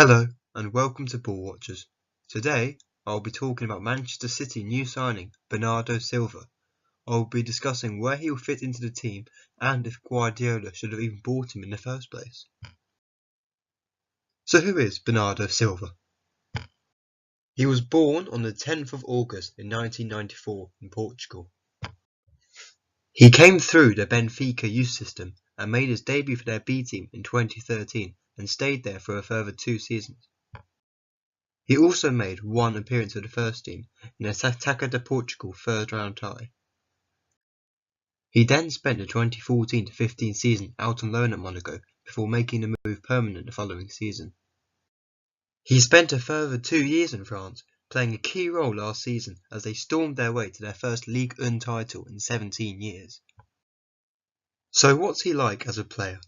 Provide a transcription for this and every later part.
Hello and welcome to Ball Watchers. Today I'll be talking about Manchester City new signing Bernardo Silva. I'll be discussing where he will fit into the team and if Guardiola should have even bought him in the first place. So who is Bernardo Silva? He was born on the 10th of August in 1994 in Portugal. He came through the Benfica youth system and made his debut for their B team in 2013 and stayed there for a further 2 seasons. He also made one appearance for the first team in a Taça de Portugal third round tie. He then spent the 2014-15 season out on loan at Monaco before making the move permanent the following season. He spent a further 2 years in France, playing a key role last season as they stormed their way to their first Ligue 1 title in 17 years. So what's he like as a player?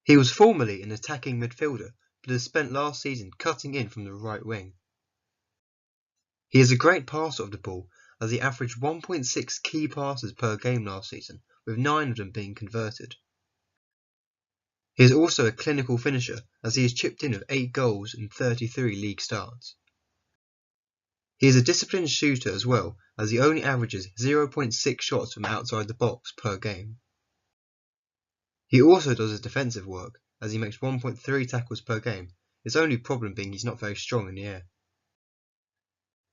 He was formerly an attacking midfielder, but has spent last season cutting in from the right wing. He is a great passer of the ball, as he averaged 1.6 key passes per game last season, with 9 of them being converted. He is also a clinical finisher, as he has chipped in with 8 goals in 33 league starts. He is a disciplined shooter as well, as he only averages 0.6 shots from outside the box per game. He also does his defensive work, as he makes 1.3 tackles per game, his only problem being he's not very strong in the air.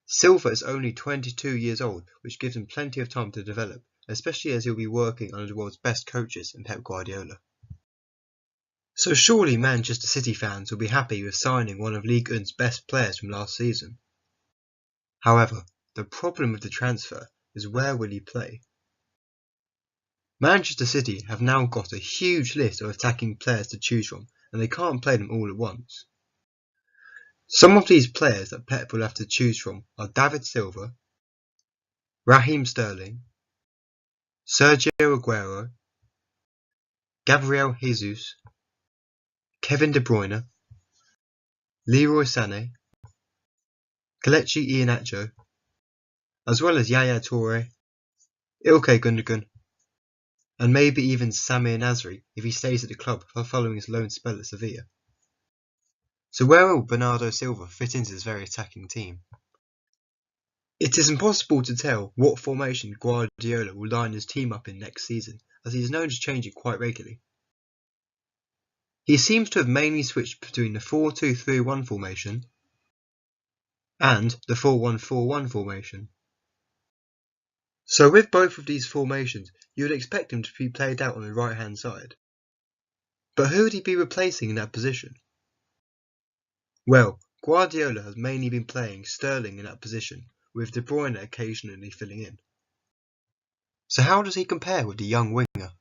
Silva is only 22 years old, which gives him plenty of time to develop, especially as he'll be working under the world's best coaches in Pep Guardiola. So surely Manchester City fans will be happy with signing one of Ligue 1's best players from last season. However, the problem with the transfer is where will he play? Manchester City have now got a huge list of attacking players to choose from, and they can't play them all at once. Some of these players that Pep will have to choose from are David Silva, Raheem Sterling, Sergio Aguero, Gabriel Jesus, Kevin De Bruyne, Leroy Sané, Kelechi Iheanacho, as well as Yaya Toure, Ilkay Gundogan, and maybe even Samir Nasri if he stays at the club following his loan spell at Sevilla. So where will Bernardo Silva fit into this very attacking team? It is impossible to tell what formation Guardiola will line his team up in next season, as he is known to change it quite regularly. He seems to have mainly switched between the 4-2-3-1 formation and the 4-1-4-1 formation. So with both of these formations, you would expect him to be played out on the right hand side. But who would he be replacing in that position? Well, Guardiola has mainly been playing Sterling in that position, with De Bruyne occasionally filling in. So how does he compare with the young winger?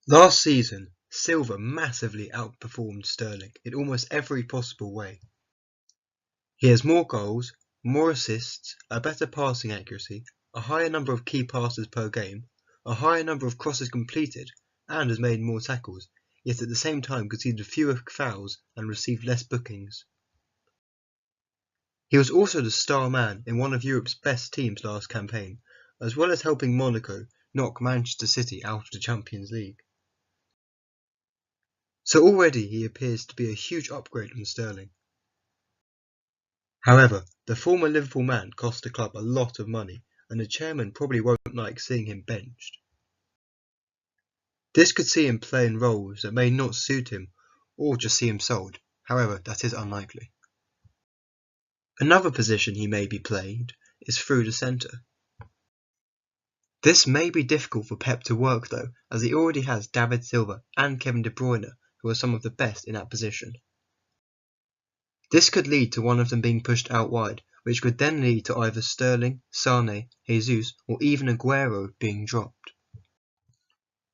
Last season, Silva massively outperformed Sterling in almost every possible way. He has more goals, more assists, a better passing accuracy, a higher number of key passes per game, a higher number of crosses completed, and has made more tackles, yet at the same time conceded fewer fouls and received less bookings. He was also the star man in one of Europe's best teams last campaign, as well as helping Monaco knock Manchester City out of the Champions League. So already he appears to be a huge upgrade on Sterling. However, the former Liverpool man cost the club a lot of money, and the chairman probably won't like seeing him benched. This could see him play in roles that may not suit him, or just see him sold. However, that is unlikely. Another position he may be played is through the centre. This may be difficult for Pep to work though, as he already has David Silva and Kevin De Bruyne, who are some of the best in that position. This could lead to one of them being pushed out wide, which could then lead to either Sterling, Sané, Jesus, or even Aguero being dropped.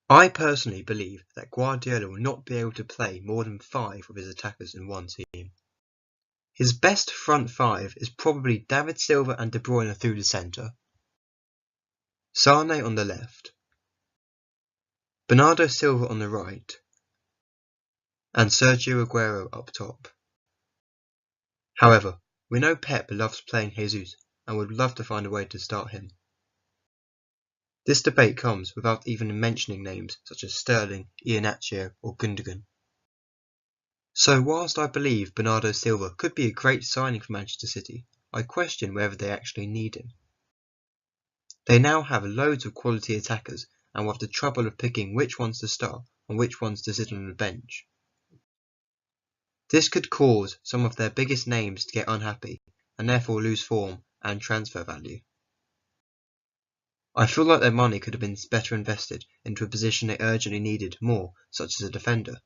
I personally believe that Guardiola will not be able to play more than 5 of his attackers in one team. His best front 5 is probably David Silva and De Bruyne through the centre, Sané on the left, Bernardo Silva on the right, and Sergio Aguero up top. However, we know Pep loves playing Jesus and would love to find a way to start him. This debate comes without even mentioning names such as Sterling, Iheanacho or Gundogan. So whilst I believe Bernardo Silva could be a great signing for Manchester City, I question whether they actually need him. They now have loads of quality attackers and will have the trouble of picking which ones to start and which ones to sit on the bench. This could cause some of their biggest names to get unhappy and therefore lose form and transfer value. I feel like their money could have been better invested into a position they urgently needed more, such as a defender.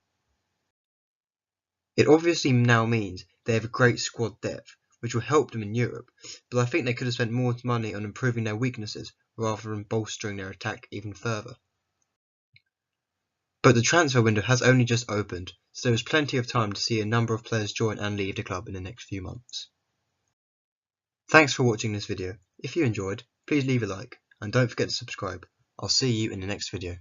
It obviously now means they have a great squad depth, which will help them in Europe, but I think they could have spent more money on improving their weaknesses rather than bolstering their attack even further. But the transfer window has only just opened, so there is plenty of time to see a number of players join and leave the club in the next few months. Thanks for watching this video. If you enjoyed, please leave a like, and don't forget to subscribe. I'll see you in the next video.